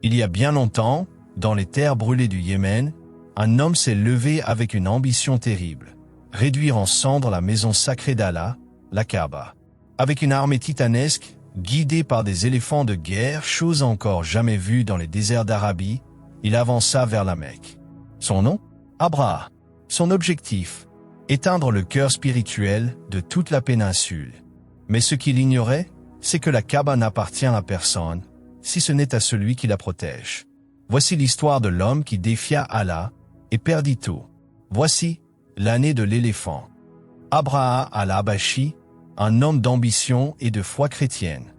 Il y a bien longtemps, dans les terres brûlées du Yémen, un homme s'est levé avec une ambition terrible. Réduire en cendres la maison sacrée d'Allah, la Kaaba. Avec une armée titanesque, guidée par des éléphants de guerre, chose encore jamais vue dans les déserts d'Arabie, il avança vers la Mecque. Son nom? Abraha. Son objectif? Éteindre le cœur spirituel de toute la péninsule. Mais ce qu'il ignorait, c'est que la Kaaba n'appartient à personne, si ce n'est à celui qui la protège. Voici l'histoire de l'homme qui défia Allah et perdit tout. Voici l'année de l'éléphant. Abraha al-Habashi, un homme d'ambition et de foi chrétienne.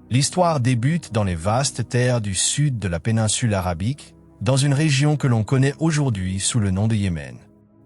L'histoire débute dans les vastes terres du sud de la péninsule arabique, dans une région que l'on connaît aujourd'hui sous le nom de Yémen.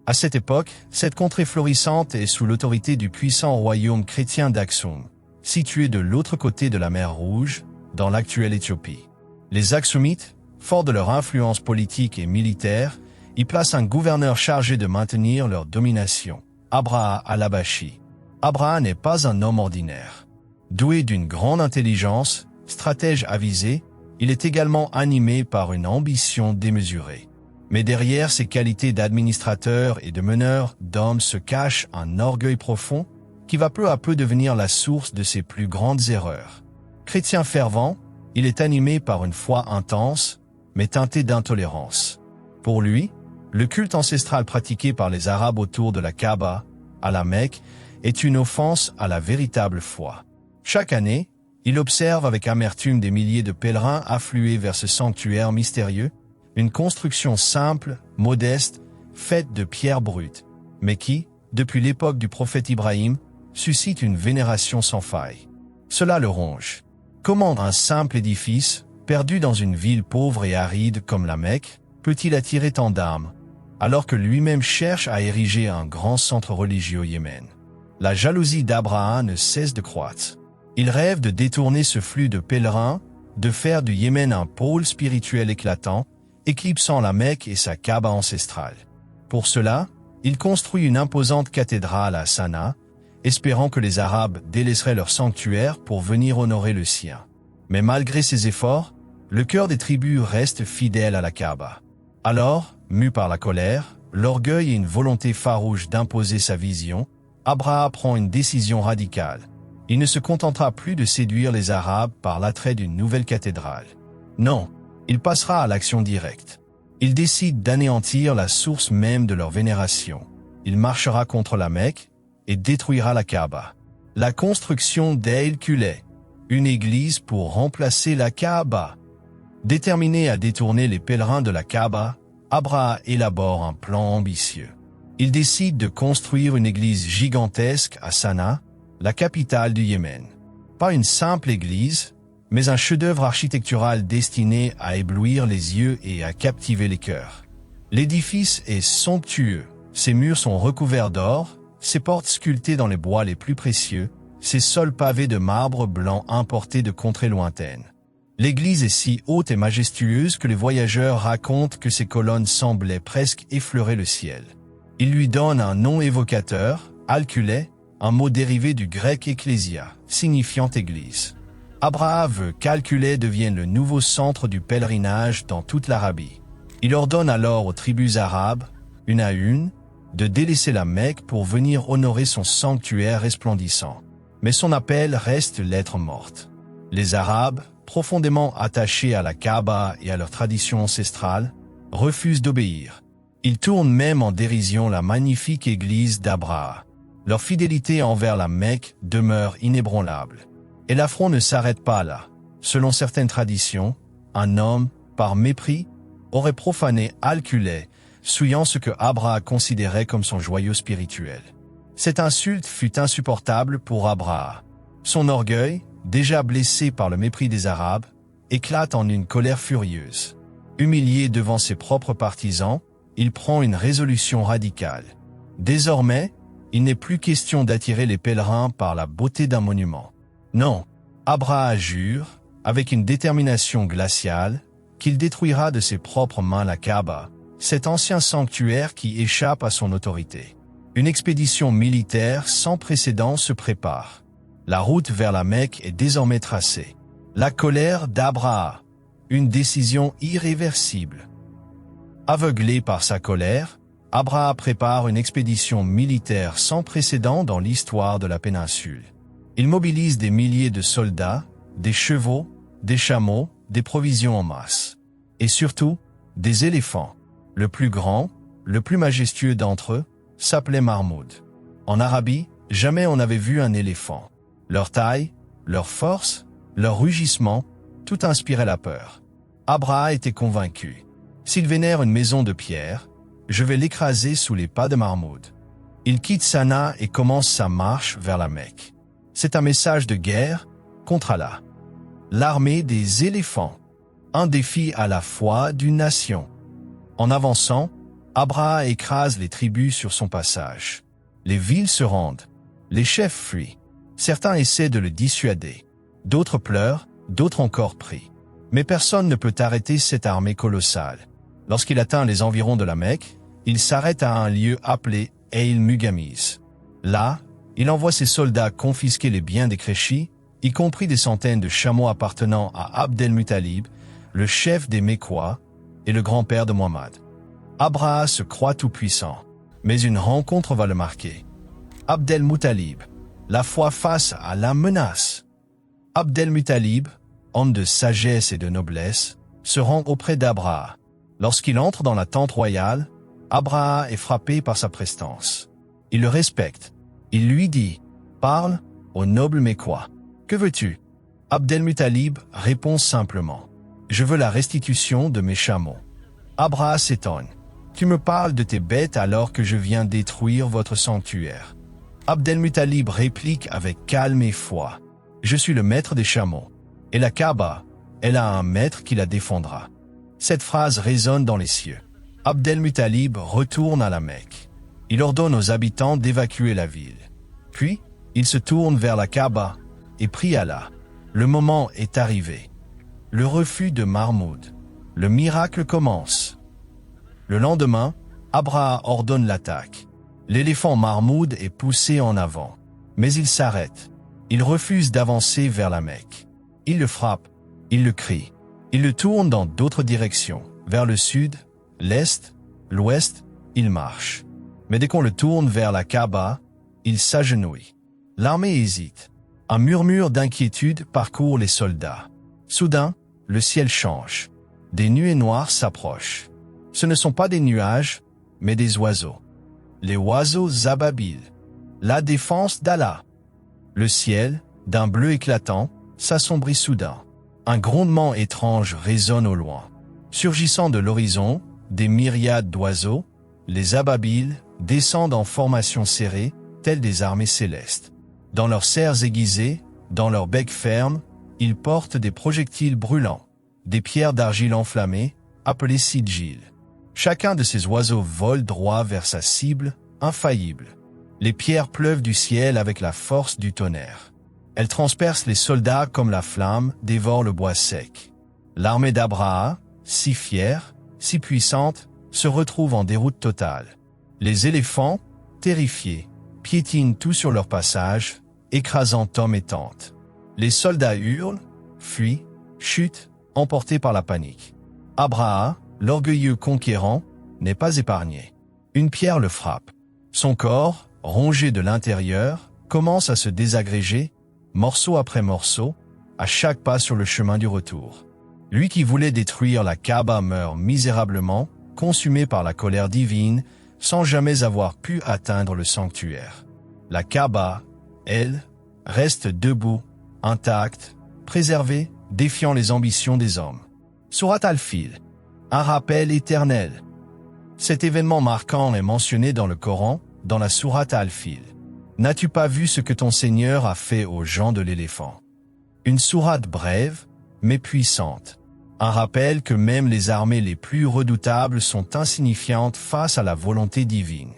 À cette époque, cette contrée florissante est sous l'autorité du puissant royaume chrétien d'Aksum, situé de l'autre côté de la mer Rouge, dans l'actuelle Éthiopie. Les Aksumites, forts de leur influence politique et militaire, y placent un gouverneur chargé de maintenir leur domination, Abraha al-Habashi. Abraha n'est pas un homme ordinaire. Doué d'une grande intelligence, stratège avisé, il est également animé par une ambition démesurée. Mais derrière ces qualités d'administrateur et de meneur d'hommes se cache un orgueil profond qui va peu à peu devenir la source de ses plus grandes erreurs. Chrétien fervent, il est animé par une foi intense, mais teintée d'intolérance. Pour lui, le culte ancestral pratiqué par les Arabes autour de la Kaaba, à la Mecque, est une offense à la véritable foi. Chaque année, il observe avec amertume des milliers de pèlerins affluer vers ce sanctuaire mystérieux, une construction simple, modeste, faite de pierres brutes, mais qui, depuis l'époque du prophète Ibrahim, suscite une vénération sans faille. Cela le ronge. Comment un simple édifice, perdu dans une ville pauvre et aride comme la Mecque, peut-il attirer tant d'âmes, alors que lui-même cherche à ériger un grand centre religieux au Yémen? La jalousie d'Abraha ne cesse de croître. Il rêve de détourner ce flux de pèlerins, de faire du Yémen un pôle spirituel éclatant, éclipsant la Mecque et sa Kaaba ancestrale. Pour cela, il construit une imposante cathédrale à Sanaa, espérant que les Arabes délaisseraient leur sanctuaire pour venir honorer le sien. Mais malgré ses efforts, le cœur des tribus reste fidèle à la Kaaba. Alors, mu par la colère, l'orgueil et une volonté farouche d'imposer sa vision, Abraha prend une décision radicale. Il ne se contentera plus de séduire les Arabes par l'attrait d'une nouvelle cathédrale. Non, il passera à l'action directe. Il décide d'anéantir la source même de leur vénération. Il marchera contre la Mecque et détruira la Kaaba. La construction d'El-Kuleh, une église pour remplacer la Kaaba. Déterminé à détourner les pèlerins de la Kaaba, Abraha élabore un plan ambitieux. Il décide de construire une église gigantesque à Sanaa, la capitale du Yémen. Pas une simple église, mais un chef-d'œuvre architectural destiné à éblouir les yeux et à captiver les cœurs. L'édifice est somptueux, ses murs sont recouverts d'or, ses portes sculptées dans les bois les plus précieux, ses sols pavés de marbre blanc importé de contrées lointaines. L'église est si haute et majestueuse que les voyageurs racontent que ses colonnes semblaient presque effleurer le ciel. Il lui donne un nom évocateur, Al-Kuleh, un mot dérivé du grec ecclésia, signifiant église. Abraha veut qu'Al-Kuleh devienne le nouveau centre du pèlerinage dans toute l'Arabie. Il ordonne alors aux tribus arabes, une à une, de délaisser la Mecque pour venir honorer son sanctuaire resplendissant. Mais son appel reste lettre morte. Les Arabes, profondément attachés à la Kaaba et à leur tradition ancestrale, refusent d'obéir. Ils tournent même en dérision la magnifique église d'Abraha. Leur fidélité envers la Mecque demeure inébranlable. Et l'affront ne s'arrête pas là. Selon certaines traditions, un homme, par mépris, aurait profané Al-Kuleh, souillant ce que Abraha considérait comme son joyau spirituel. Cette insulte fut insupportable pour Abraha. Son orgueil, déjà blessé par le mépris des Arabes, éclate en une colère furieuse. Humilié devant ses propres partisans, il prend une résolution radicale. Désormais, il n'est plus question d'attirer les pèlerins par la beauté d'un monument. Non, Abraha jure, avec une détermination glaciale, qu'il détruira de ses propres mains la Kaaba, cet ancien sanctuaire qui échappe à son autorité. Une expédition militaire sans précédent se prépare. La route vers la Mecque est désormais tracée. La colère d'Abraha, une décision irréversible. Aveuglé par sa colère, Abraha prépare une expédition militaire sans précédent dans l'histoire de la péninsule. Il mobilise des milliers de soldats, des chevaux, des chameaux, des provisions en masse. Et surtout, des éléphants. Le plus grand, le plus majestueux d'entre eux, s'appelait Marmoud. En Arabie, jamais on n'avait vu un éléphant. Leur taille, leur force, leur rugissement, tout inspirait la peur. Abraha était convaincu. S'il vénère une maison de pierre, je vais l'écraser sous les pas de Marmoud. Il quitte Sanaa et commence sa marche vers la Mecque. C'est un message de guerre contre Allah. L'armée des éléphants. Un défi à la foi d'une nation. En avançant, Abraha écrase les tribus sur son passage. Les villes se rendent. Les chefs fuient. Certains essaient de le dissuader. D'autres pleurent, d'autres encore prient. Mais personne ne peut arrêter cette armée colossale. Lorsqu'il atteint les environs de la Mecque, il s'arrête à un lieu appelé El Mugamis. Là, il envoie ses soldats confisquer les biens des Quraysh, y compris des centaines de chameaux appartenant à Abd el-Muttalib, le chef des Mécois et le grand-père de Muhammad. Abraha se croit tout-puissant, mais une rencontre va le marquer. Abd el-Muttalib, la foi face à la menace. Abd el-Muttalib, homme de sagesse et de noblesse, se rend auprès d'Abraha. Lorsqu'il entre dans la tente royale, Abraha est frappé par sa prestance. Il le respecte. Il lui dit « Parle, ô noble Mécois. Que veux-tu » Abd el-Muttalib répond simplement « Je veux la restitution de mes chameaux. » Abraha s'étonne. « Tu me parles de tes bêtes alors que je viens détruire votre sanctuaire. » Abd el-Muttalib réplique avec calme et foi. « Je suis le maître des chameaux. Et la Kaaba, elle a un maître qui la défendra. » Cette phrase résonne dans les cieux. Abd el-Muttalib retourne à la Mecque. Il ordonne aux habitants d'évacuer la ville. Puis, il se tourne vers la Kaaba et prie Allah. Le moment est arrivé. Le refus de Marmoud. Le miracle commence. Le lendemain, Abraha ordonne l'attaque. L'éléphant Marmoud est poussé en avant. Mais il s'arrête. Il refuse d'avancer vers la Mecque. Il le frappe. Il le crie. Il le tourne dans d'autres directions. Vers le sud, l'est, l'ouest, il marche. Mais dès qu'on le tourne vers la Kaaba, il s'agenouille. L'armée hésite. Un murmure d'inquiétude parcourt les soldats. Soudain, le ciel change. Des nuées noires s'approchent. Ce ne sont pas des nuages, mais des oiseaux. Les oiseaux Ababil. La défense d'Allah. Le ciel, d'un bleu éclatant, s'assombrit soudain. Un grondement étrange résonne au loin. Surgissant de l'horizon, des myriades d'oiseaux, les Ababil, descendent en formation serrée, tels des armées célestes. Dans leurs serres aiguisées, dans leurs becs fermes, ils portent des projectiles brûlants, des pierres d'argile enflammées, appelées sigil. Chacun de ces oiseaux vole droit vers sa cible, infaillible. Les pierres pleuvent du ciel avec la force du tonnerre. Elles transpercent les soldats comme la flamme dévore le bois sec. L'armée d'Abraha, si fière, si puissante, se retrouve en déroute totale. Les éléphants, terrifiés, piétinent tout sur leur passage, écrasant hommes et tentes. Les soldats hurlent, fuient, chutent, emportés par la panique. Abraha, l'orgueilleux conquérant, n'est pas épargné. Une pierre le frappe. Son corps, rongé de l'intérieur, commence à se désagréger, morceau après morceau, à chaque pas sur le chemin du retour. Lui qui voulait détruire la Kaaba meurt misérablement, consumé par la colère divine, sans jamais avoir pu atteindre le sanctuaire. La Kaaba, elle, reste debout, intacte, préservée, défiant les ambitions des hommes. Surat al-Fil, un rappel éternel. Cet événement marquant est mentionné dans le Coran, dans la Sourate al-Fil. N'as-tu pas vu ce que ton Seigneur a fait aux gens de l'éléphant? Une sourate brève, mais puissante. Un rappel que même les armées les plus redoutables sont insignifiantes face à la volonté divine.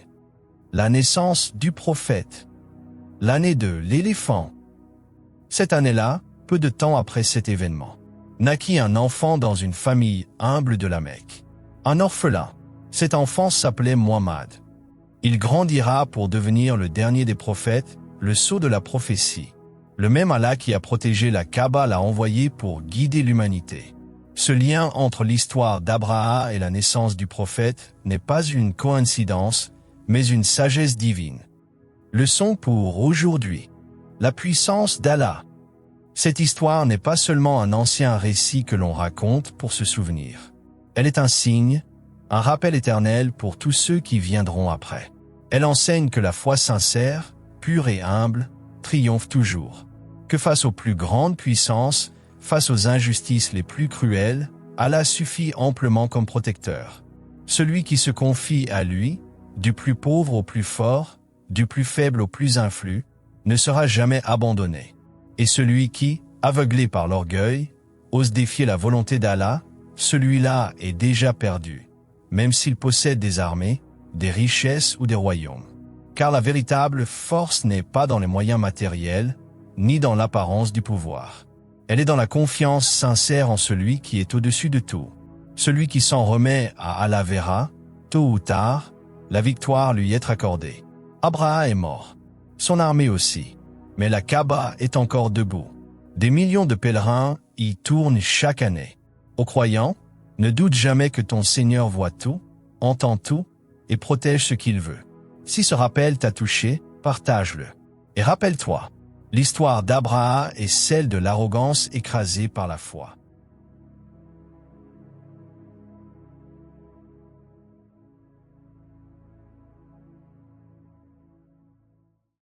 La naissance du prophète. L'année de l'éléphant. Cette année-là, peu de temps après cet événement, naquit un enfant dans une famille humble de la Mecque. Un orphelin. Cet enfant s'appelait Muhammad. Il grandira pour devenir le dernier des prophètes, le sceau de la prophétie. Le même Allah qui a protégé la Kaaba l'a envoyé pour guider l'humanité. Ce lien entre l'histoire d'Abraham et la naissance du prophète n'est pas une coïncidence, mais une sagesse divine. Leçon pour aujourd'hui. La puissance d'Allah. Cette histoire n'est pas seulement un ancien récit que l'on raconte pour se souvenir. Elle est un signe, un rappel éternel pour tous ceux qui viendront après. Elle enseigne que la foi sincère, pure et humble, triomphe toujours. Que face aux plus grandes puissances, face aux injustices les plus cruelles, Allah suffit amplement comme protecteur. Celui qui se confie à lui, du plus pauvre au plus fort, du plus faible au plus influ, ne sera jamais abandonné. Et celui qui, aveuglé par l'orgueil, ose défier la volonté d'Allah, celui-là est déjà perdu, même s'il possède des armées, des richesses ou des royaumes. Car la véritable force n'est pas dans les moyens matériels, ni dans l'apparence du pouvoir. Elle est dans la confiance sincère en celui qui est au-dessus de tout. Celui qui s'en remet à Allah verra, tôt ou tard, la victoire lui est accordée. Abraham est mort. Son armée aussi. Mais la Kaaba est encore debout. Des millions de pèlerins y tournent chaque année. Aux croyants, ne doute jamais que ton Seigneur voit tout, entend tout et protège ce qu'il veut. Si ce rappel t'a touché, partage-le. Et rappelle-toi, l'histoire d'Abraham est celle de l'arrogance écrasée par la foi.